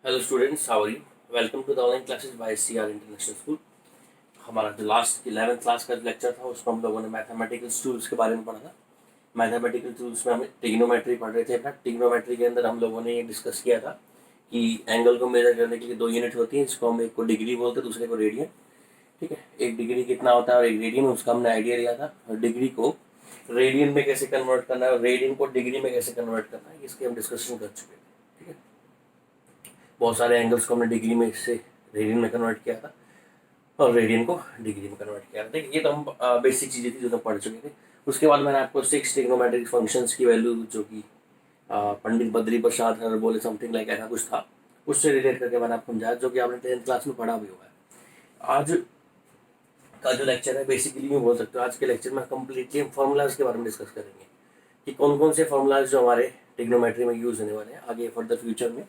Hello students, how are you? Welcome to the online classes by CR international school. हमारा जो last 11th class का lecture था उसमें हम लोगों ने मैथमेटिकल टूल्स के बारे में पढ़ा था। मैथमेटिकल टूल्स में हम ट्रिग्नोमेट्री पढ़ रहे थे। अपना ट्रिग्नोमेट्री के अंदर हम लोगों ने ये डिस्कस किया था कि एंगल को मेजर करने के लिए दो यूनिट होती हैं, जिसको हम एक को डिग्री बोलते हैं, दूसरे को रेडियन। ठीक है, एक डिग्री कितना होता है और एक रेडियन, उसका हमने आइडिया लिया था। और डिग्री को रेडियन में कैसे कन्वर्ट करना है और रेडियन को डिग्री में कैसे कन्वर्ट करना है, इसके हम डिस्कशन कर चुके हैं। ठीक है, बहुत सारे एंगल्स को हमने डिग्री में से रेडियन में कन्वर्ट किया था और रेडियन को डिग्री में कन्वर्ट किया था। ठीक है, ये तो हम बेसिक चीज़ें थी जो हम पढ़ चुके थे। उसके बाद मैंने आपको 6 ट्रिग्नोमेट्रिक फंक्शंस की वैल्यू, जो कि पंडित बद्री प्रसाद हर बोले समथिंग लाइक ऐसा कुछ था, उससे रिलेट करके मैंने आपको समझाया, जो कि आपने 10th क्लास में पढ़ा भी हुआ है। आज का जो लेक्चर है बेसिकली मैं बोल सकते हो, आज के लेक्चर में कंप्लीटली हम फॉर्मूलाज के बारे में डिस्कस करेंगे कि कौन कौन से फॉर्मूलाज जो हमारे ट्रिग्नोमेट्री में यूज़ होने वाले हैं आगे फर्दर फ्यूचर में।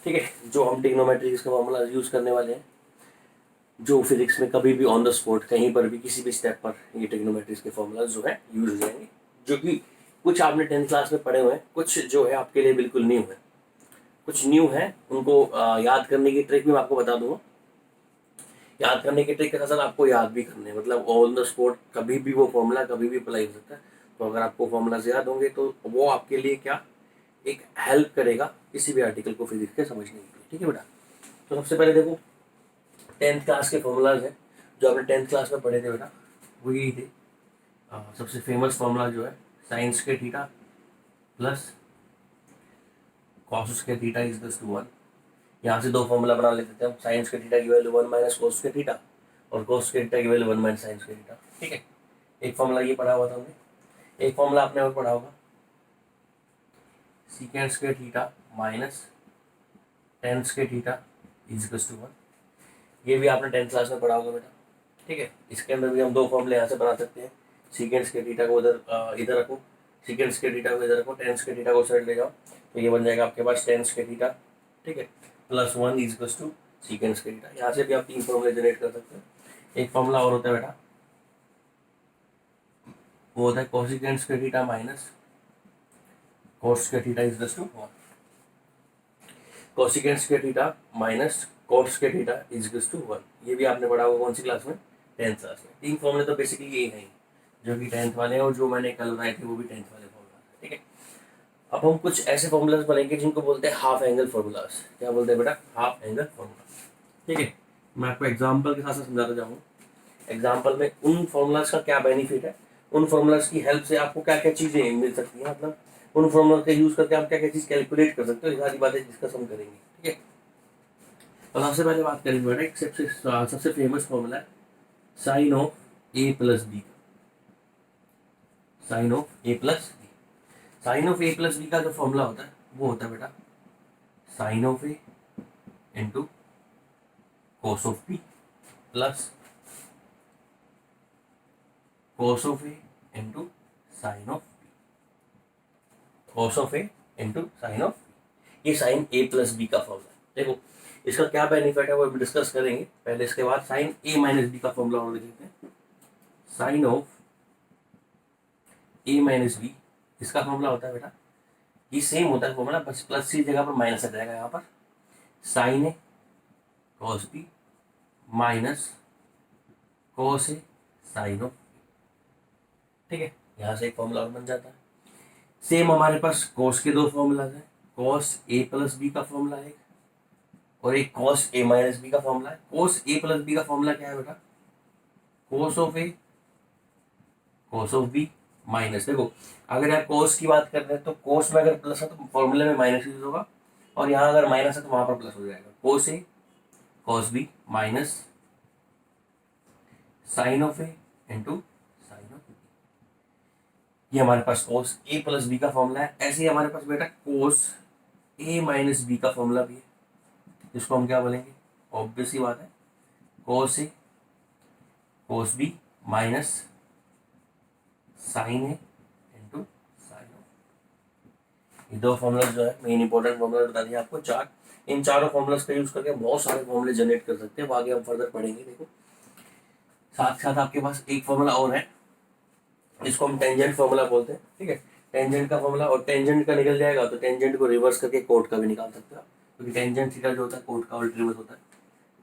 ठीक है, जो हम ट्रिग्नोमेट्री के फॉर्मूला यूज़ करने वाले हैं, जो फिजिक्स में कभी भी ऑन द स्पॉट कहीं पर भी किसी भी स्टेप पर ये ट्रिग्नोमेट्री के फॉर्मूला जो है यूज हो जाएंगे, जो कि कुछ आपने 10th क्लास में पढ़े हुए हैं, कुछ जो है आपके लिए बिल्कुल न्यू है। कुछ न्यू है, उनको याद करने की ट्रिक भी मैं आपको बता दूंगा। याद करने की ट्रिक के साथ साथ आपको याद भी करने हैं, मतलब ऑन द स्पॉट कभी भी वो फॉर्मूला कभी भी अप्लाई हो सकता है। तो अगर आपको फॉर्मूलाज याद होंगे तो वो आपके लिए क्या एक हेल्प करेगा किसी भी आर्टिकल को फिजिक्स के समझने के लिए। ठीक है बेटा, तो सबसे पहले देखो 10th क्लास के फॉर्मूलाज हैं जो आपने 10th क्लास में पढ़े थे बेटा, वो यही थे। सबसे फेमस फॉर्मूला जो है साइंस के थीटा प्लस कॉस के थीटा इज इक्वल्स टू 1। यहाँ से दो फॉर्मूला बना लेते थे हम। साइंस के थीटा की वैल्यू 1 माइनस कॉस के थीटा और कॉस के थीटा की वैल्यू 1 माइनस साइंस के थीटा। ठीक है, एक फॉर्मूला ये पढ़ा हुआ था हमने। एक फॉर्मूला आपने और पढ़ा होगा secant square theta minus tan square theta is equals to 1। ये भी आपने 10th क्लास में पढ़ा होगा बेटा। ठीक है, इसके अंदर भी हम दो फॉर्मूले यहाँ से बना सकते हैं। सीकेंड स्क्वायर थीटा को इधर रखो, सीकेंड स्क्वायर थीटा को इधर रखो, टेन स्क्वायर थीटा को साइड ले जाओ, तो ये बन जाएगा आपके पास टेन स्क्वायर थीटा। ठीक है, plus 1 is equals to secant square theta. यहाँ से भी आप तीन फॉर्मूले जनरेट कर सकते हैं। एक फॉर्मूला और होता है बेटा, वो होता है cosecant square theta minus cos square theta is equals to 1। Cosecant square theta minus cos square theta is equals to 1। ये भी आपने पढ़ा होगा कौन सी क्लास में? 10th क्लास में। तीन फॉर्मूले तो बेसिकली यही हैं जो कि 10th वाले हैं, और जो मैंने कल बनाए थे वो भी 10th वाले फॉर्मूला है। ठीक है, अब हम कुछ ऐसे फॉर्मूलाज बनेंगे जिनको बोलते हैं हाफ एंगल फॉर्मूलाज। क्या बोलते हैं बेटा? Half angle formula. ठीक है, मैं आपको एग्जाम्पल के साथ साथ समझाता जाऊँगा। एग्जाम्पल में उन फॉर्मूलाज का क्या बेनिफिट है, उन फॉर्मूलाज की हेल्प से आपको क्या क्या चीज़ें मिल सकती हैं, मतलब उन फॉर्मूला का यूज़ करके आप क्या क्या चीज़ कैलकुलेट कर सकते हो। ये सारी बातें डिस्कस हम करेंगे। ठीक है, तो सबसे पहले बात करेंगे बेटा एक सबसे फेमस फॉर्मूला है sine of A plus B. Sine of A plus B, sine of A plus B का जो फॉर्मूला होता है वो होता है बेटा sine of A into cos of B plus cos of A into sine of B. Cos of A into sine of B, ये sine A plus B का फॉर्मूला है। देखो इसका क्या बेनिफिट है वो हम डिस्कस करेंगे पहले। इसके बाद साइन ए माइनस बी का फॉर्मूला और देखते हैं। Sine of A minus B, इसका फॉर्मूला होता है बेटा, ये सेम होता है फॉर्मूला, बस प्लस की जगह पर माइनस आ जाएगा। यहाँ पर sine A cos B minus cos A sine of. ठीक है, यहाँ से एक फॉर्मूला और बन जाता है। सेम हमारे पास कॉस के दो फॉर्मूला हैं, कॉस ए प्लस बी का फॉर्मूला है और एक कॉस ए माइनस बी का फॉर्मूला है। कॉस ए प्लस बी का फॉर्मूला क्या है बेटा? Cos of A cos of B minus, देखो अगर यार कॉस की बात कर रहे हैं तो कॉस में अगर प्लस है तो फॉर्मूले में माइनस यूज होगा, और यहाँ अगर माइनस है तो वहां पर प्लस हो जाएगा। Cos A cos B minus sine of A into sine of B, ये हमारे पास कॉस ए प्लस बी का फॉर्मूला है। ऐसे ही हमारे पास बेटा कॉस ए माइनस बी का फॉर्मूला भी है, जिसको हम क्या बोलेंगे? ऑब्वियस ही बात है cos A cos B minus sine A into sine of. ये दो फॉर्मूला जो है मेन इंपॉर्टेंट फॉर्मूला बता दिया आपको चार। इन चारों फॉर्मूलाज का यूज करके बहुत सारे फॉर्मूले जनरेट कर सकते हैं, वो आगे हम फर्दर पढ़ेंगे। देखो साथ साथ आपके पास एक फॉर्मूला और है, इसको हम टेंजेंट फॉर्मूला बोलते हैं। ठीक है, टेंजेंट का फॉर्मूला, और टेंजेंट का निकल जाएगा तो टेंजेंट को रिवर्स करके कोट का भी निकाल सकते हो। क्योंकि टेंजेंट थीटा जो होता है कोट का उल्टा रिवर्स होता है।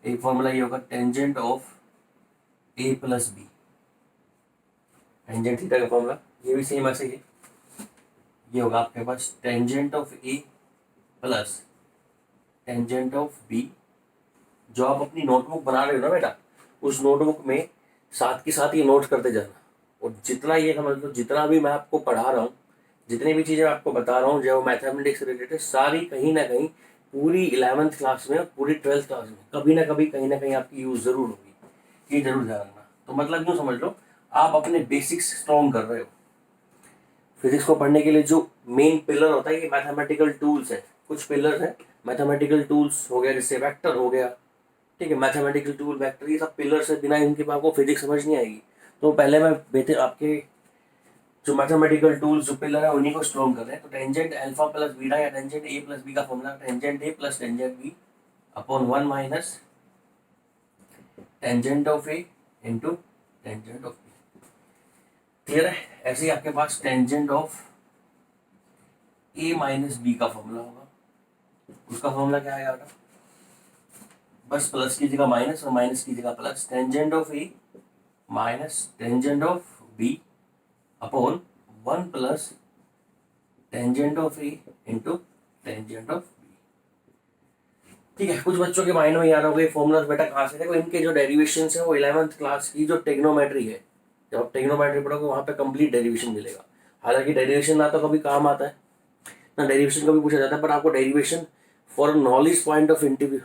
एक फॉर्मूला ये होगा tangent of A plus B, tangent theta का फॉर्मूला ये भी सेम ऐसे ही है, ये होगा आपके पास tangent of A plus tangent of B. जो आप अपनी नोटबुक बना रहे हो ना बेटा, उस नोटबुक में साथ के साथ ये नोट करते जाना, और जितना ये समझ लो जितना भी मैं आपको पढ़ा रहा हूँ, जितनी भी चीज़ें आपको बता रहा हूँ जो मैथमेटिक्स से रिलेटेड, सारी कहीं ना कहीं पूरी 11th क्लास में पूरी 12th क्लास में कभी ना कभी कहीं ना कहीं आपकी यूज़ ज़रूर होगी, ये जरूर ध्यान रखना। तो मतलब यूँ समझ लो आप अपने बेसिक्स स्ट्रॉन्ग कर रहे हो। फिजिक्स को पढ़ने के लिए जो मेन पिलर होता है ये मैथमेटिकल टूल्स है, कुछ पिलर है मैथमेटिकल टूल्स हो गया, जैसे वेक्टर हो गया, ठीक है, मैथमेटिकल टूल वेक्टर, ये सब पिलर्स है, बिना इनके आपको फिजिक्स समझ नहीं आएगी। तो पहले मैं बेहतर आपके जो मैथमेटिकल टूल्स जो पिलर है उन्हीं को स्ट्रॉन्ग कर रहे हैं। तो टेंजेंट अल्फा प्लस बीटा या टेंजेंट ए प्लस बी का formula tangent A plus tangent B upon 1 minus tangent of A into tangent of B. Clear है? ऐसे ही आपके पास tangent of A minus B का फॉर्मूला होगा, उसका फॉर्मूला क्या आएगा बेटा, बस प्लस की जगह माइनस और माइनस की जगह plus, tangent of A minus tangent of B upon 1 plus tangent of A into tangent of B. ठीक है, कुछ बच्चों के माइंड में याद हो गए फॉर्मूलाज बेटा कहाँ से, देखो इनके जो डेरिवेशन है वो 11th क्लास की जो टेक्नोमेट्री है, जब आप टेक्नोमेट्री पढ़ोगे वहाँ पे कंप्लीट डेरिवेशन मिलेगा। हालांकि डेरिवेशन ना तो कभी काम आता है ना डेरिवेशन कभी पूछा जाता है, पर आपको derivation for knowledge point of interview,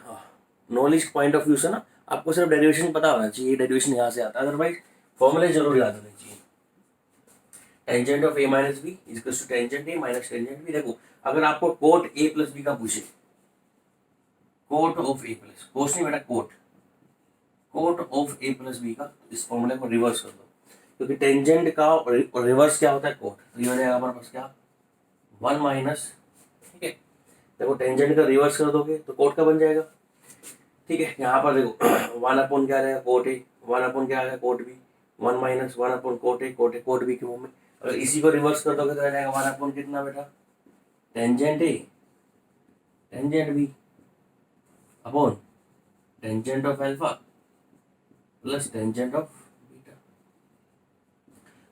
knowledge point of view से ना आपको सिर्फ डेरिवेशन पता होना चाहिए, डेरिवेशन यहाँ से आता है, अदरवाइज फॉर्मूले जरूर याद होने चाहिए। Tangent of A minus B equals to tangent A minus tangent B. देखो अगर आपको कोट ए प्लस बी का पूछे, cot of A plus, cos नहीं बेटा cot, cot of A plus B का, इस फॉर्मूले को रिवर्स कर दो, क्योंकि टेंजेंट का रिवर्स क्या होता है कोट, तो ये हो जाएगा हमारे पास क्या 1 माइनस, ठीक है, देखो टेंजेंट का रिवर्स कर दोगे तो कोट का बन जाएगा, ठीक है। यहाँ पर देखो 1 अपॉन क्या रहेगा कोट ए, 1 अपॉन क्या आएगा cot B, 1 minus 1 upon cot A, cot B की फॉर्म में। अगर इसी को रिवर्स कर दोगे तो आ जाएगा 1 अपॉन कितना बेटा tangent A tangent B upon tangent of alpha plus tangent of beta.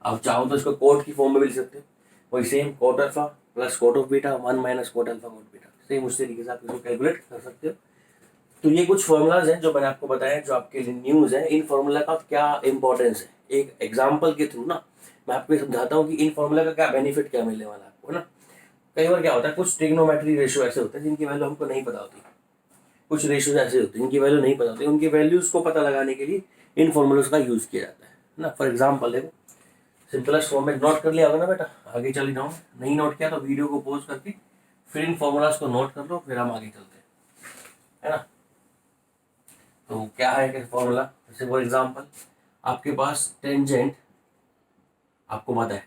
आप चाहो तो इसको कोट की फॉर्म में भी लिख सकते हो, वही same cot alpha plus cot of beta 1 minus cot alpha cot beta, same उस तरीके से आप इसको कैलकुलेट कर सकते हो। तो ये कुछ फॉर्मूलाज हैं जो मैंने आपको बताया जो आपके लिए न्यूज़ है। इन फॉर्मूला का क्या इंपॉर्टेंस है, एक एग्जांपल के थ्रू ना मैं आपको समझाता हूँ कि इन फॉर्मूला का क्या बेनिफिट क्या मिलने वाला है आपको, है ना। कई बार क्या होता है कुछ ट्रिग्नोमेट्री रेशियो ऐसे होते हैं जिनकी वैल्यू हमको नहीं पता होती, कुछ रेशियोज ऐसे होते हैं जिनकी वैल्यू नहीं पता होती, उनकी वैल्यूज को पता लगाने के लिए इन फॉर्मूलाज का यूज किया जाता है ना। फॉर एग्जाम्पल देखो सिंपलेस्ट फॉर्म में नोट कर लिया होगा ना बेटा, आगे चले जाओ, नहीं नोट किया तो वीडियो को पॉज करके फिर इन फॉर्मूलाज को नोट कर लो, फिर हम आगे चलते हैं, है ना। तो क्या है फॉर्मूला, जैसे फॉर एग्जाम्पल आपके पास टेंजेंट आपको पता है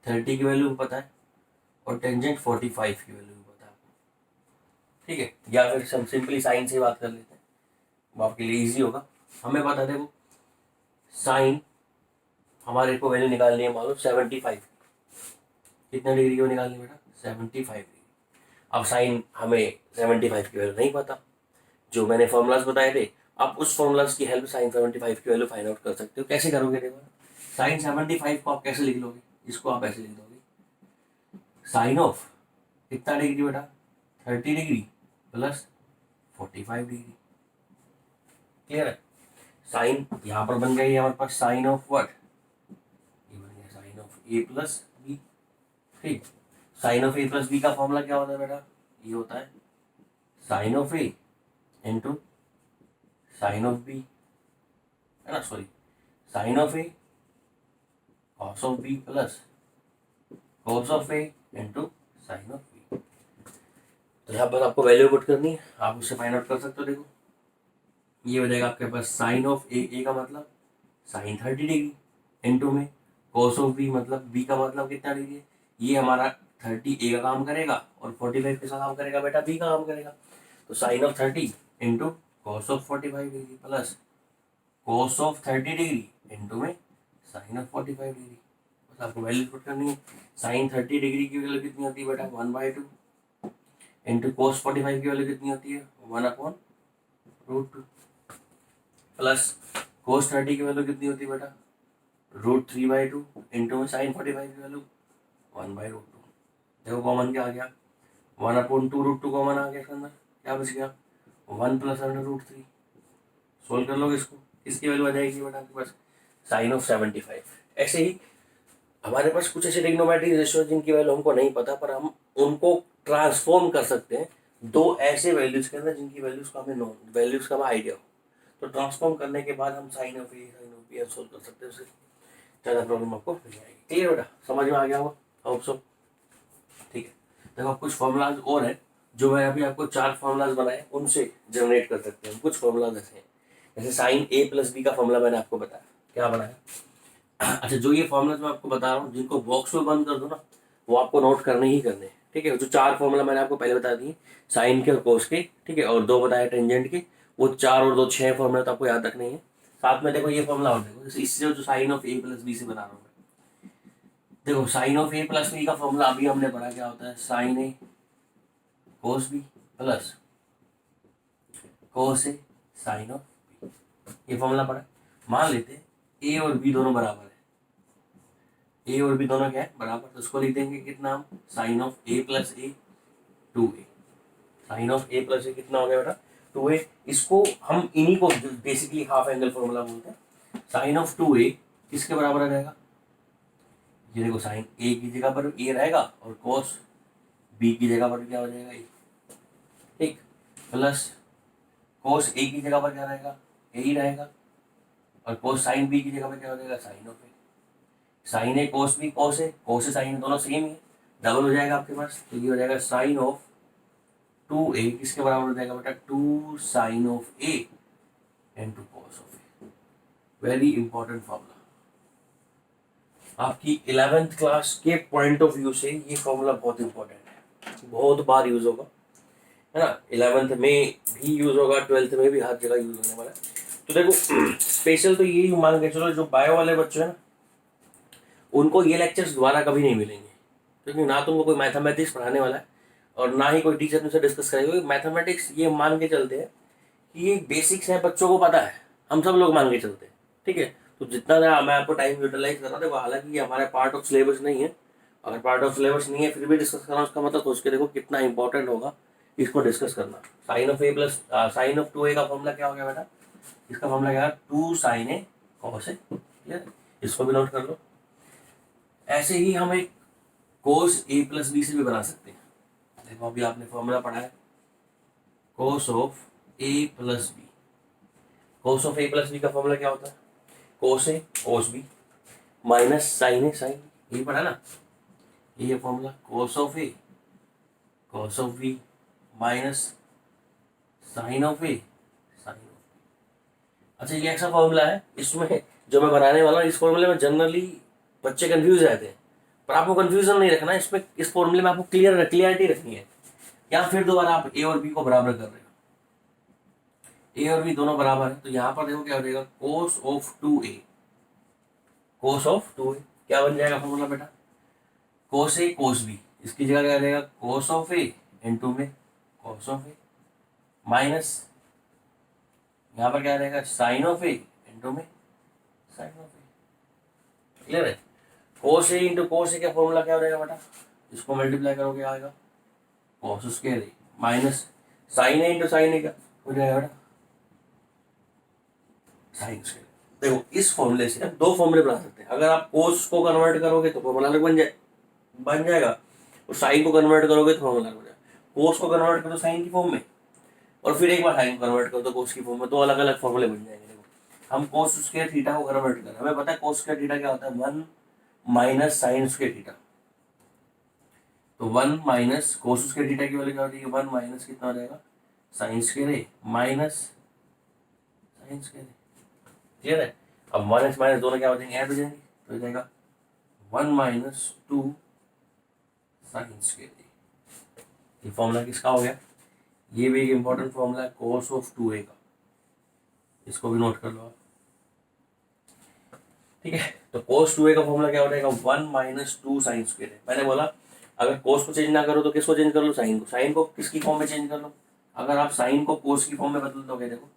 30 की वैल्यू पता है और टेंजेंट 45 की वैल्यू पता है आपको, ठीक है। या फिर हम सिंपली साइन से बात कर लेते हैं, वो आपके लिए इजी होगा। हमें पता है देखो साइन हमारे को वैल्यू निकालनी है मान लो 75, कितने डिग्री की निकालनी बेटा 75 डिग्री। अब साइन हमें 75 की वैल्यू नहीं पता, जो मैंने फॉर्मूलाज बताए थे, आप उस फॉर्मूलाज की हेल्प साइन 75 की वैल्यू फाइंड आउट कर सकते हो। कैसे करोगे देखो, साइन 75 को आप कैसे लिख लोगे, इसको आप ऐसे लिख दोगे साइन ऑफ कितना डिग्री बेटा 30 डिग्री प्लस 45 डिग्री। क्लियर है? साइन यहाँ पर बन गई हमारे पास साइन ऑफ व्हाट, ये बन गया sine of A plus B. ठीक, sine of A plus B का फॉर्मूला क्या होता है बेटा, ये होता है sine of A into sine of B, है ना, sorry sine of A cos of B plus cos of A into sine of B. तो यहाँ पर आपको वैल्यू पुट करनी है, आप उससे फाइंड आउट कर सकते हो। देखो ये हो जाएगा आपके पास साइन ऑफ ए का मतलब साइन 30 डिग्री इंटू में कॉस ऑफ बी मतलब बी का मतलब कितना डिग्री है, ये हमारा 30 ए का काम करेगा और 45 के साथ काम करेगा बेटा बी का काम करेगा। तो sine of 30 into cos of 45 degree plus cos of 30 degree into में साइन ऑफ 45 डिग्री। बस आपको वैल्यू पुट करनी है। साइन 30 डिग्री की वैल्यू कितनी होती है बेटा 1/2 इंटू कोस 45 की वैल्यू कितनी होती है 1/√2 प्लस कोस 30 की वैल्यू कितनी होती है बेटा √3/2 इंटू में साइन 45 की वैल्यू 1/√2। देखो कॉमन क्या आ गया 1/2√2 कॉमन आ गया इसके अंदर, क्या बच गया 1 प्लस √3। सोल्व कर लोगे इसको, इसकी वैल्यू आ जाएगी बेटा आपके पास साइन ऑफ 75। ऐसे ही हमारे पास कुछ ऐसे ट्रिग्नोमेट्रिक रेशियो जिनकी वैल्यू हमको नहीं पता, पर हम उनको ट्रांसफॉर्म कर सकते हैं दो ऐसे वैल्यूज के अंदर जिनकी वैल्यूज का हमें नॉन वैल्यूज का हमें आइडिया हो। तो ट्रांसफॉर्म करने के बाद हम sine of A sine of B solve कर सकते हैं, उससे ज़्यादा प्रॉब्लम आपको नहीं आएगी। क्लियर बेटा, समझ में आ गया होगा होप सो। ठीक है, देखो कुछ फॉर्मूलाज और है जो मैं अभी आपको 4 फॉर्मूलाज बनाए उनसे जनरेट कर सकते हैं। कुछ फॉर्मूलाज ऐसे हैं जैसे साइन ए प्लस बी का फॉर्मूला मैंने आपको बताया, क्या बनाया। अच्छा, जो ये फॉर्मूलाज मैं आपको बता रहा हूँ जिनको बॉक्स में बंद कर दो ना, वो आपको नोट करने ही करने हैं। ठीक है, जो 4 फॉर्मूला मैंने आपको पहले बता दिए साइन के और कोस के, ठीक है, और 2 बताए टेंजेंट के, वो 4 और 2 6 फॉर्मूला तो आपको याद रखने हैं। साथ में देखो ये फॉर्मूला और देखो, इससे जो sine of A plus B से बना रहा हूँ, देखो sine of A plus B का फॉर्मूला अभी हमने पढ़ा, क्या होता है sine A cos B plus cos A sine of B, ये फॉर्मूला पढ़ा। मान लेते हैं ए और बी दोनों बराबर है, ए और बी दोनों क्या है बराबर, तो उसको लिख देंगे कितना हम sine of A plus A 2a। Sine of A plus A कितना हो गया बेटा 2a। इसको हम इन्हीं को बेसिकली हाफ एंगल फॉर्मूला बोलते हैं। साइन ऑफ 2a किसके बराबर आ जाएगा, ये देखो साइन ए की जगह पर ए रहेगा और कोस बी की जगह पर क्या हो जाएगा ए, ठीक, प्लस कोस ए की जगह पर क्या रहेगा ए ही रहेगा, और कोस साइन बी की जगह पर क्या हो जाएगा sine of A. Sine A cos B cos A sine दोनों सेम ही है, डबल हो जाएगा आपके पास, तो ये हो जाएगा साइन ऑफ 2a किसके बराबर हो जाएगा बेटा 2 sine of a into cos of a। Very important formula, आपकी 11th क्लास के पॉइंट ऑफ व्यू से ये फॉर्मूला बहुत इंपॉर्टेंट है, बहुत बार यूज होगा, है ना। 11th में भी यूज होगा, 12th में भी हर जगह यूज होने वाला है। तो देखो स्पेशल तो यही मान के चलो, जो बायो वाले बच्चे हैं ना उनको ये लेक्चर्स दोबारा कभी नहीं मिलेंगे, क्योंकि ना तो उनको कोई मैथमेटिक्स पढ़ाने वाला है और ना ही कोई टीचर उनसे डिस्कस करेगा। मैथमेटिक्स ये मान के चलते हैं कि ये बेसिक्स है, बच्चों को पता है, हम सब लोग मान के चलते हैं। ठीक है, तो जितना मैं आपको टाइम यूटिलाइज कर रहा था, हालांकि ये हमारा पार्ट ऑफ सिलेबस नहीं है, अगर पार्ट ऑफ सिलेबस नहीं है फिर भी डिस्कस करना, उसका मतलब सोच के देखो कितना इंपॉर्टेंट होगा इसको डिस्कस करना। Sine of A plus sine of 2a का फॉर्मूला क्या हो गया बेटा, इसका फॉर्मूला क्या है 2 sign A cos A. Clear, इसको भी नोट कर लो। ऐसे ही हम एक कोस ए प्लस बी से भी बना सकते हैं। देखो अभी आपने फॉर्मूला पढ़ा है cos of A plus B. Cos of A plus B का फॉर्मूला क्या होता है cos A cos B minus sine A sine, यही पढ़ा ना, ये formula cos of B minus sine of A sine of B. अच्छा, ये ऐसा फॉर्मूला है, इसमें जो मैं बनाने वाला हूँ इस फॉर्मूले में जनरली बच्चे कंफ्यूज रहते हैं, पर आपको कंफ्यूजन नहीं रखना इसमें, इस फॉर्मूले में आपको क्लियरिटी रखनी है। या फिर दोबारा आप ए और बी को बराबर कर रहे हो, ए और बी दोनों बराबर है, तो यहाँ पर देखो क्या हो जाएगा cos of 2a, cos of 2a क्या बन जाएगा फॉर्मूला बेटा कोस ए कोस बी, इसकी जगह क्या रहेगा कोस ऑफ ए इनटू में कोस ऑफ ए माइनस यहाँ पर क्या रहेगा साइन ऑफ ए इनटू में साइन ऑफ ए। क्लियर है, कोस ए इंटू कोस ए का फॉर्मूला क्या हो जाएगा बेटा, इसको मल्टीप्लाई करोगे आएगा cos square A minus sine A into sign ए का हो जाएगा बेटा साइन स्क्वायर। देखो इस फॉर्मूले से अब 2 फॉर्मूले बना सकते हैं, अगर आप कोस को कन्वर्ट करोगे तो फॉर्मूला अलग बन जाएगा, और साइन को कन्वर्ट करोगे तो फॉर्मूला अलग हो जाएगा। कोस को कन्वर्ट करो साइन की फॉर्म में और फिर एक बार साइन को कन्वर्ट करो तो कोस की फॉर्म में, 2 अलग अलग फॉर्मूले बन जाएंगे। देखो हम कोस स्क्वायर थीटा को कन्वर्ट कर रहे हैं, हमें पता है कोस स्क्वायर थीटा क्या होता है 1 माइनस साइन स्क्वायर थीटा, तो 1 माइनस कोस स्क्वायर थीटा की वैल्यू क्या होती है 1 माइनस कितना हो जाएगा साइन स्क्वायर ए माइनस साइन स्क्वायर ए। क्लियर है, अब माइनस माइनस दोनों क्या हो जाएंगे ऐड हो जाएंगे, तो हो जाएगा 1 माइनस 2 साइन स्क्वायर ए। ये फॉर्मूला किसका हो गया, ये भी एक इंपॉर्टेंट फॉर्मूला है कोस ऑफ 2a का, इसको भी नोट कर लो आप। ठीक है, तो कोस 2a का फॉर्मूला क्या हो जाएगा 1 माइनस 2 साइन स्क्वायर है। मैंने बोला अगर कोस को चेंज ना करो तो किसको चेंज कर लो, साइन को। साइन को किसकी फॉर्म में चेंज कर लो, अगर आप साइन को कोस की फॉर्म में बदल दोगे देखो,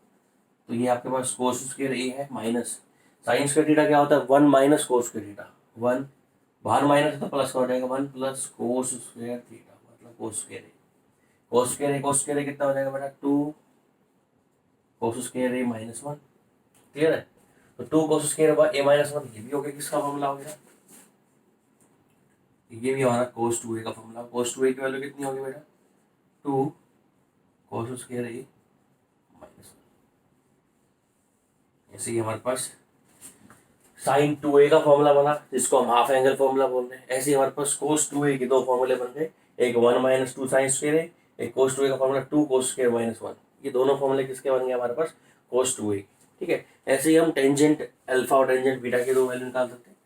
तो ये आपके पास कोस स्क्वायर ए है माइनस साइन स्क्वायर थीटा क्या होता है, 1 माइनस कोस स्क्वायर थीटा। 1 बाहर माइनस है तो प्लस का हो जाएगा, 1 प्लस कोस स्क्वायर थीटा मतलब कोस स्क्वायर ए। कोस स्क्वायर ए कोस स्क्वायर ए कितना हो जाएगा बेटा, 2 कोस स्क्वायर ए माइनस 1। क्लियर है, तो 2 कोस स्क्वायर ए माइनस 1 ये भी हो गया, किसका फॉर्मूला हो गया, ये भी हमारा कोस 2a का फॉर्मूला। कोस 2a की वैल्यू कितनी होगी बेटा, 2 कोस स्क्वायर ए माइनस 1। ऐसे ही हमारे पास साइन 2a का फॉर्मूला बना जिसको हम हाफ एंगल फॉर्मूला बोल रहे हैं। ऐसे ही हमारे पास कोस 2a के दो फॉर्मूले बन गए, एक 1 माइनस 2 साइन स्क्वायर ए, एक कोस 2a का फॉर्मूला 2 कोस स्क्वायर माइनस 1। ये दोनों फॉर्मूले किसके बन गए हमारे पास, कोस 2a। ठीक है, ऐसे ही हम टेंजेंट अल्फा और टेंजेंट बीटा के दो वैल्यू निकाल सकते हैं,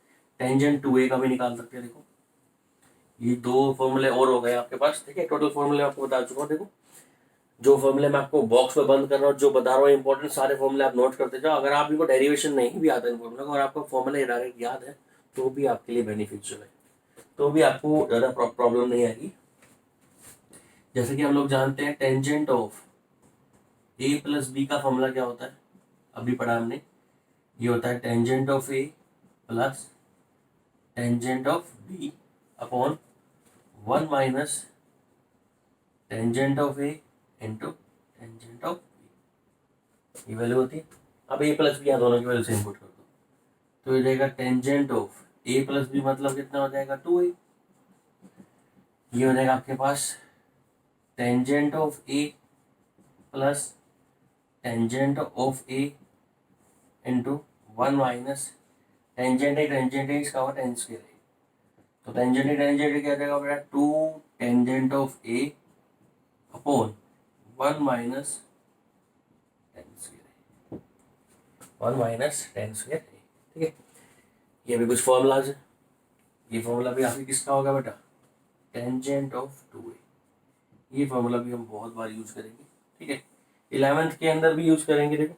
टेंजेंट 2a का भी निकाल सकते हैं। देखो ये दो फॉर्मूले और हो गए आपके पास। ठीक है, टोटल फॉर्मूले आपको बता चुका हूँ। देखो जो फॉर्मूले मैं आपको बॉक्स में बंद कर रहा हूँ, जो बता रहा हूँ इंपॉर्टेंट सारे फॉर्मूले आप नोट करते जाओ। अगर आप इनको डेरिवेशन नहीं भी आता है फॉर्मूला का और आपको फॉर्मूला डायरेक्ट याद है तो भी आपके लिए बेनिफिशियल है, तो भी आपको ज़्यादा प्रॉब्लम नहीं आएगी। जैसे कि हम लोग जानते हैं tangent of A plus B का फॉर्मूला क्या होता है, अभी पढ़ा हमने, ये होता है tangent of A plus tangent of B upon 1 minus tangent of A into tangent of B, ये वैल्यू होती है। अब ए प्लस बी यहाँ दोनों की वैल्यू सेम पुट कर दो, तो ये जाएगा tangent of A plus B मतलब कितना हो जाएगा, 2a। ये हो जाएगा आपके पास tangent of A plus tangent of A into 1 minus tangent A इसका हुआ टेन स्क्वायर है, तो टेंजेंट ए क्या जाएगा बेटा, 2 tangent of A upon 1 minus tan square, 1 minus tan square. ठीक है, ये भी कुछ फॉर्मूलाज है। ये फॉर्मूला भी आपकी किसका होगा बेटा, टेंजेंट ऑफ 2a। ये फॉर्मूला भी हम बहुत बार यूज करेंगे। ठीक है, 11th के अंदर भी यूज करेंगे देखो,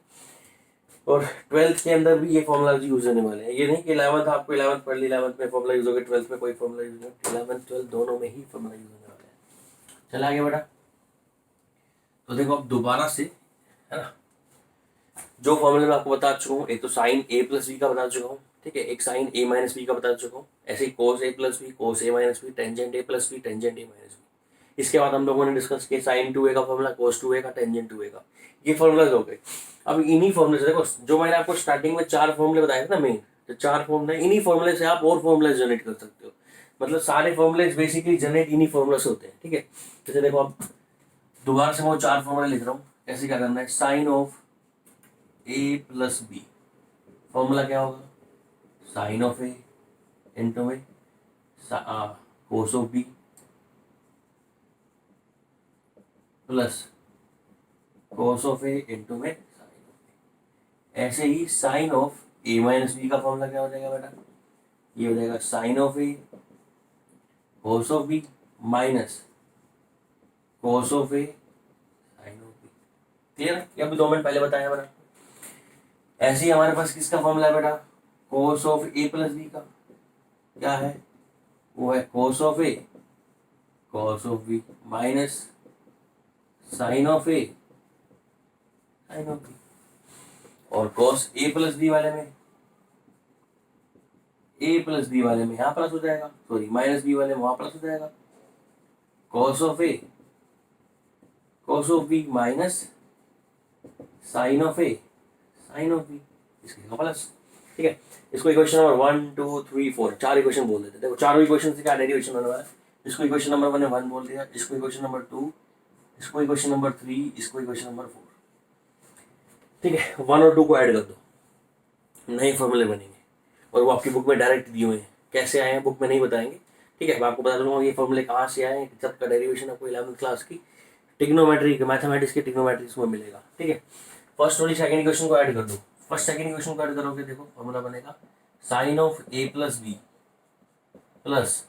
और 12th के अंदर भी ये फॉर्मूला यूज होने वाले हैं। ये नहीं कि 11th आपको 11th पढ़ ली, 11th में फॉर्मूला यूज होगा, 12th में कोई फॉर्मूला यूज होगा, 11th 12th दोनों में ही फॉर्मूला यूज होने वाले हैं। चला आगे बेटा, तो देखो अब दोबारा से, है ना, जो फॉर्मूले मैं आपको बता चुका हूँ, एक तो साइन ए प्लस बी का बता चुका हूँ, ठीक है, एक साइन ए माइनस बी का बता चुका हूँ, ऐसे ही cos A plus B, cos A minus B, tangent A plus B, tangent A minus B. इसके बाद हम लोगों ने डिस्कस किया साइन 2a का फॉर्मूला, कोस 2a का, टेंजेंट 2a का। ये फॉर्मूलाज हो गए। अब इन्हीं फॉर्मूले से देखो, जो मैंने आपको स्टार्टिंग में 4 फॉर्मूले बताए थे ना मेन, जो 4 फॉर्मूले, इन्हीं फॉर्मूले से आप और फॉर्मूले जनरेट कर सकते हो। मतलब सारे फॉर्मूले बेसिकली जनरेट इन्हीं फॉर्मूले से होते हैं। ठीक है, जैसे देखो अब दोबारा से मैं 4 फॉर्मूले लिख रहा हूँ, कैसे क्या करना है, sine of A plus B, formula क्या होगा, साइन ऑफ ए इंटू में cos of B plus cos of A into में साइन ऑफ ए। ऐसे ही sine of A minus B का फॉर्मूला क्या हो जाएगा बेटा, ये हो जाएगा sine of A cos of B minus cos of A sine of B. Clear है, ये अभी 2 मिनट पहले बताया मैंने। ऐसे ही हमारे पास किसका फॉर्मूला है बेटा, cos of A plus B का क्या है, वो है cos of A cos of B minus sine of A sine of B. और कोस ए प्लस बी वाले में, ए प्लस बी वाले में यहाँ प्लस हो जाएगा, सॉरी माइनस बी वाले में वहाँ प्लस हो जाएगा, cos of A cos of B minus sine of A sine of B, इसके प्लस। ठीक है, इसको इक्वेशन नंबर 1 2 3 4 4 इक्वेशन बोल देते हैं। देखो चारों इक्वेशन से क्या डेरिवेशन होने वाला है, इसको इक्वेशन नंबर 1 ने 1 बोल दिया, इसको इक्वेशन नंबर 2, इसको इक्वेशन नंबर 3, इसको इक्वेशन नंबर 4। ठीक है, 1 और 2 को ऐड कर दो, नए फॉर्मूले बनेंगे, और वो आपकी बुक में डायरेक्ट दिए हुए हैं। कैसे आए हैं बुक में नहीं बताएंगे। ठीक है, मैं आपको बता दूंगा ये फॉर्मूले कहाँ से आए हैं, सबका डेरिवेशन आपको 11th क्लास की ट्रिग्नोमेट्री, मैथमेटिक्स की ट्रिग्नोमेट्रिक्स में मिलेगा। ठीक है, फर्स्ट और सेकंड इक्वेशन को ऐड कर दो। फर्स्ट सेकंड इक्वेशन को ऐड करोगे, देखो फॉर्मूला बनेगा sine of A plus B plus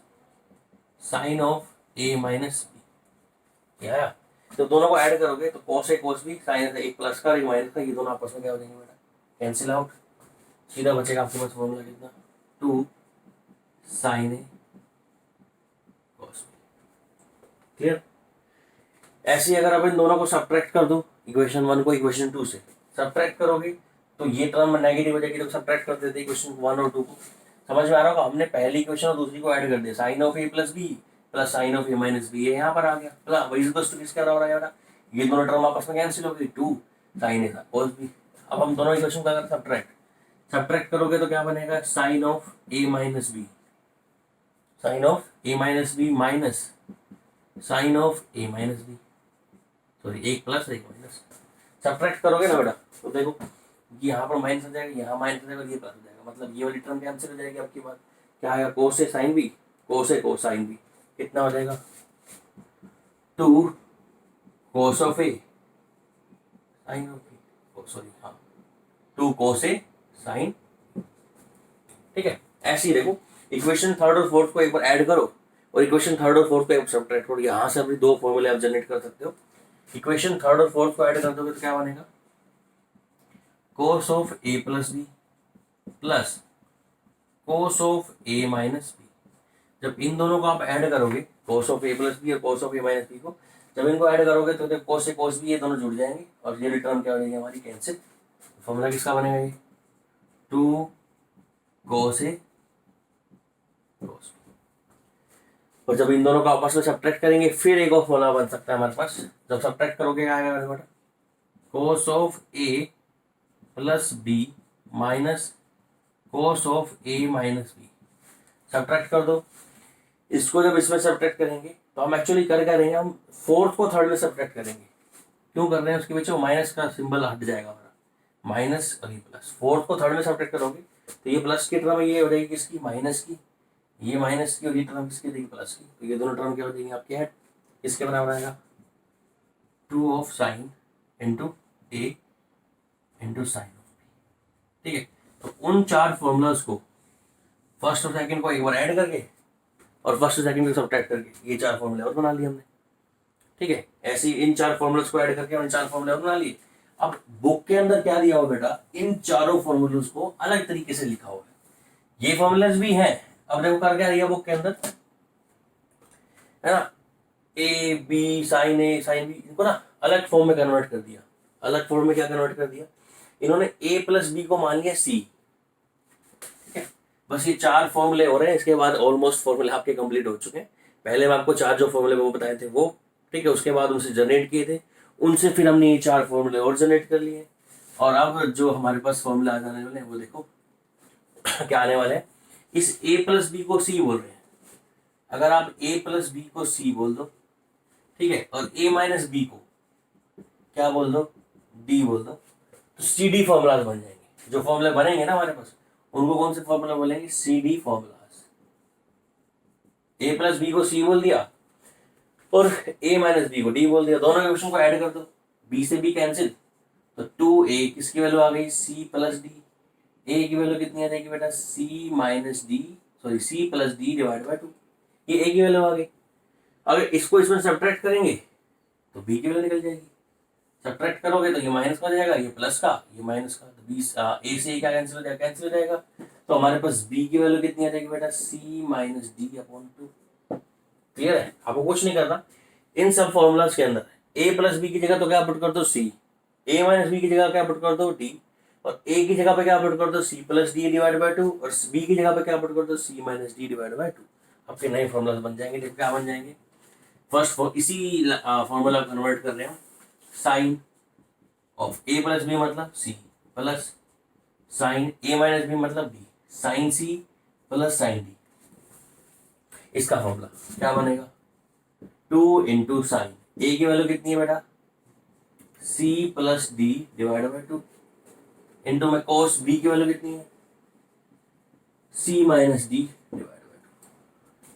sine of A minus B. क्या, तो दोनों को ऐड करोगे तो cos A cos B, sine एक प्लस का और एक माइनस का, ये दोनों आपस में क्या हो जाएंगे बेटा, कैंसिल आउट। सीधा बचेगा आपके पास फॉर्मूला कितना, 2 sign A cos B. Clear. ऐसे ही अगर आप इन दोनों को सब्ट्रैक्ट कर दो, इक्वेशन 1 को इक्वेशन 2 से सब्ट्रैक्ट करोगे तो ये टर्म नेगेटिव हो जाएगी, तो सब्ट्रैक्ट कर देते इक्वेशन 1 और 2 को। समझ में आ रहा होगा, हमने पहली इक्वेशन और दूसरी को ऐड कर दिया, sine of A plus B plus sine of A minus B, ये यहाँ पर आ गया। प्लस वही इक्वल्स टू किसके बराबर आएगा, ये दोनों टर्म आपस में कैंसिल हो गई, 2 साइन ए था कॉस बी। अब हम दोनों इक्वेशन का अगर सब्ट्रैक्ट करोगे तो क्या बनेगा, sine of A minus B, sine of A minus B minus sine of A minus B, sorry एक प्लस एक माइनस। सब्ट्रैक्ट करोगे ना बेटा तो देखो यहाँ पर माइनस हो जाएगा, यहाँ माइनस हो जाएगा, ये प्लस हो जाएगा, मतलब ये वाली टर्म कैंसिल हो जाएगी आपकी बात। क्या आएगा, cos A sine B, cos A cos sine B, कितना हो जाएगा 2 cos of A sine of B, sorry हाँ 2 कोस ए साइन। ठीक है, ऐसे ही देखो इक्वेशन थर्ड और फोर्थ को एक बार ऐड करो और इक्वेशन थर्ड और फोर्थ को एक बार सब्ट्रैक्ट करो, यहाँ से अभी दो फॉर्मूले आप जनरेट कर सकते हो। इक्वेशन थर्ड और फोर्थ को ऐड कर दोगे तो क्या बनेगा, cos of A plus B plus cos of A minus B. जब इन दोनों को आप ऐड करोगे, cos of A plus B और cos of A minus B को जब इनको ऐड करोगे तो कोस से कोस बी ये दोनों जुड़ जाएंगे और ये रिटर्न क्या हो जाएगी हमारी, कैंसिल। फॉर्मूला किसका बनेगा, ये 2 कोस ए कोस बी। और जब इन दोनों को आपस में सब्ट्रैक्ट करेंगे फिर एक और फॉर्मूला बन सकता है हमारे पास। जब सब्ट्रैक्ट करोगे क्या आएगा बेटा, cos of A plus B minus cos of A minus B. Subtract कर दो, इसको जब इसमें सब्ट्रैक्ट करेंगे तो हम एक्चुअली कर क्या रहे हैं, हम फोर्थ को थर्ड में सब्ट्रैक्ट करेंगे। क्यों कर रहे हैं, उसके पीछे वो माइनस का सिंबल हट जाएगा हमारा, माइनस और ये प्लस। फोर्थ को थर्ड में सब्ट्रैक्ट करोगे तो ये प्लस की टर्म ये हो जाएगी किसकी, माइनस की, ये माइनस की और ये टर्म किसकी देगी, प्लस की। तो ये दोनों टर्म क्या हो जाएंगे आपके हेड, इसके बराबर आएगा 2 of sine into A into sine of B. ठीक है, तो उन चार फॉर्मूलाज को फर्स्ट और सेकंड को एक बार ऐड करके और फर्स्ट और सेकंड को सब्ट्रैक्ट करके ये चार फॉर्मूले और बना लिए हमने। ठीक है, ऐसे इन चार फॉर्मूलाज को ऐड करके और इन चार फॉर्मूले और बना लिए। अब बुक के अंदर क्या दिया हुआ बेटा, इन चारों फॉर्मूलाज को अलग तरीके से लिखा हुआ है। ये फॉर्मूलाज भी हैं, अब देखो कर क्या दिया बुक के अंदर, है ना, A B sine A sine B, इनको ना अलग फॉर्म में कन्वर्ट कर दिया। अलग फॉर्म में क्या कन्वर्ट कर दिया इन्होंने, ए प्लस बी को मान लिया सी। ठीक है, बस ये चार फॉर्मूले हो रहे हैं, इसके बाद ऑलमोस्ट फॉर्मूले आपके कंप्लीट हो चुके हैं। पहले मैं आपको चार जो फॉर्मूले वो बताए थे वो, ठीक है, उसके बाद उनसे जनरेट किए थे, उनसे फिर हमने ये चार फॉर्मूले और जनरेट कर लिए। और अब जो हमारे पास फॉर्मूला आ जाने वाले हैं वो देखो क्या आने वाले हैं। इस ए प्लस बी को सी बोल रहे हैं, अगर आप ए प्लस बी को सी बोल दो, ठीक है, और ए माइनस बी को क्या बोल दो, डी बोल दो, तो सी डी फॉर्मूलाज बन जाएंगे। जो फॉर्मूले बनेंगे ना हमारे पास उनको कौन से फॉर्मूला बोलेंगे, सी डी फॉर्मूलाज। ए प्लस बी को सी बोल दिया और ए माइनस बी को डी बोल दिया, दोनों इक्वेशन को ऐड कर दो, बी से बी कैंसिल, तो 2a किसकी वैल्यू आ गई, सी प्लस डी। ए की वैल्यू कितनी आ जाएगी बेटा, C minus D, sorry C plus D divide by 2, ये ए की वैल्यू आ गई। अगर इसको इसमें सब्ट्रैक्ट करेंगे तो बी की वैल्यू निकल जाएगी। सब्ट्रैक्ट करोगे तो ये माइनस का हो जाएगा, ये प्लस का, ये माइनस का, तो बी ए से क्या कैंसिल हो जाएगा, कैंसिल हो जाएगा। तो हमारे पास बी की वैल्यू कितनी आ जाएगी बेटा, C minus D upon 2। Clear है, आपको कुछ नहीं करना। इन सब फॉर्मूलाज के अंदर ए प्लस बी की जगह तो क्या पुट कर दो, सी, ए माइनस बी की जगह क्या पुट कर दो, डी, और ए की जगह पे क्या पुट कर दो, C plus D divide by 2, और बी की जगह पे क्या पुट कर दो, सी माइनस डी डिवाइड बाय 2। आपके नए फॉर्मूलाज बन जाएंगे। देखो क्या बन जाएंगे, फर्स्ट इसी फॉर्मूला कन्वर्ट कर रहे हैं, sine of A plus B मतलब C plus sine A minus B मतलब B, sine C plus sine D. इसका फॉर्मूला क्या बनेगा, 2 इंटू साइन, ए की वैल्यू कितनी है बेटा, C plus D divide by 2, into में कोस बी की वैल्यू कितनी है, C minus D divide by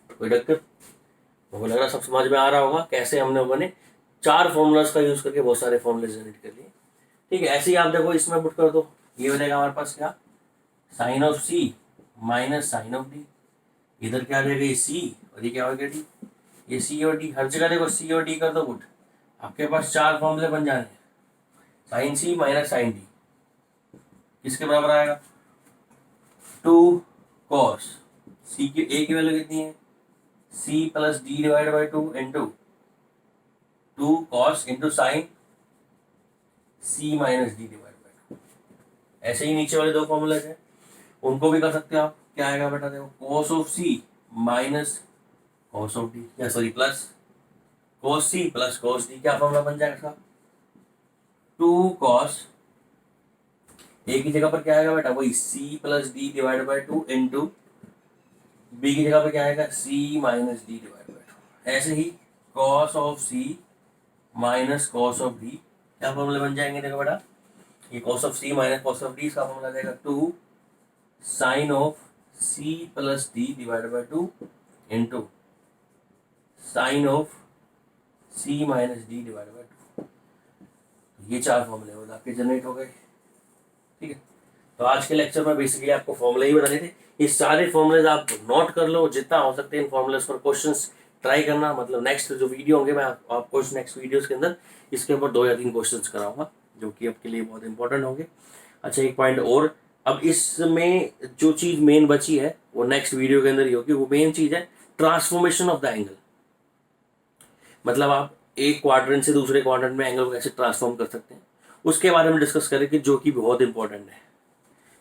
2। कोई दिक्कत, मुझे लग रहा सब समझ में आ रहा होगा कैसे हमने बने चार फॉर्मूलाज का यूज करके बहुत सारे फॉर्मूले जनरेट कर लिए। ठीक है, ऐसे ही आप देखो इसमें पुट कर दो, ये हो जाएगा हमारे पास क्या, sine of C minus sine of D, इधर क्या आ जाएगा ये सी और ये क्या हो गया डी, ये सी और डी, हर जगह देखो सी और डी कर दो पुट, आपके पास चार फॉर्मूले बन जाने हैं। साइन सी माइनस साइन डी किसके बराबर आएगा, 2 कॉस सी की, ए की वैल्यू कितनी है, C plus D divide by 2 into 2 cos into sine c minus D divide by 2। ऐसे ही नीचे वाले दो फॉर्मूलाज हैं, उनको भी कर सकते हो आप। क्या आएगा बेटा, देखो cos of c minus cos of d, या sorry plus cos c plus cos d। क्या फॉर्मूला बन जाएगा इसका, 2 cos, a की जगह पर क्या आएगा बेटा, वही c plus d divide by 2 into b की जगह पर क्या आएगा, c minus d divide by 2। ऐसे ही cos of c minus cos of d, क्या फॉर्मूला बन जाएंगे, देखो बेटा, ये cos of c minus cos of d, इसका फॉर्मूला आ जाएगा 2 sine of c plus d divide by 2 into sine of c minus d divide by 2। ये चार फॉर्मूले मतलब आपके जनरेट हो गए। ठीक है, तो आज के लेक्चर में बेसिकली आपको फॉर्मूले ही बताने थे। ये सारे फॉर्मूलेज आप नोट कर लो, जितना हो सकते हैं इन फॉर्मूलेज पर क्वेश्चंस ट्राई करना। मतलब नेक्स्ट जो वीडियो होंगे मैं आपको नेक्स्ट वीडियोस के अंदर इसके ऊपर 2 या 3 क्वेश्चंस कराऊंगा, जो कि आपके लिए बहुत इंपॉर्टेंट होंगे। अच्छा, एक पॉइंट और, अब इसमें जो चीज मेन बची है वो नेक्स्ट वीडियो के अंदर ही होगी। वो मेन चीज है ट्रांसफॉर्मेशन ऑफ द एंगल। मतलब आप एक क्वाड्रेंट से दूसरे क्वाड्रेंट में एंगल को कैसे ट्रांसफॉर्म कर सकते हैं, उसके बारे में डिस्कस करेंगे, जो कि बहुत इंपॉर्टेंट है।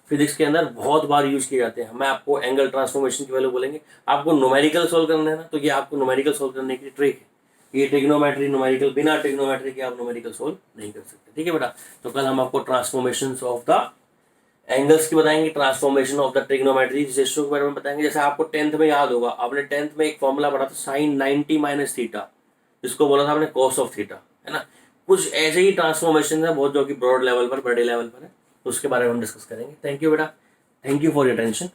फिजिक्स के अंदर बहुत बार यूज किए जाते हैं। मैं आपको एंगल ट्रांसफॉर्मेशन की वैल्यू बोलेंगे, आपको न्यूमेरिकल सोल्व करना है ना, तो ये आपको न्यूमेरिकल सोल्व करने की ट्रिक है। ये ट्रिग्नोमेट्री न्यूमेरिकल, बिना ट्रिग्नोमेट्री के आप न्यूमेरिकल सोल्व नहीं कर सकते। ठीक है बेटा, तो कल हम आपको ट्रांसफॉर्मेशन ऑफ द एंगल्स की बताएंगे, transformation of the trigonometry ratio के बारे में बताएंगे। जैसे आपको 10th में याद होगा, आपने 10th में एक फॉर्मूला पढ़ा था साइन 90 माइनस थीटा, जिसको बोला था आपने कॉस ऑफ थीटा, है ना। कुछ ऐसे ही ट्रांसफॉर्मेशन है बहुत, जो कि ब्रॉड लेवल पर, बड़े लेवल पर है, तो उसके बारे में हम डिस्कस करेंगे। थैंक यू बेटा, thank you for your attention.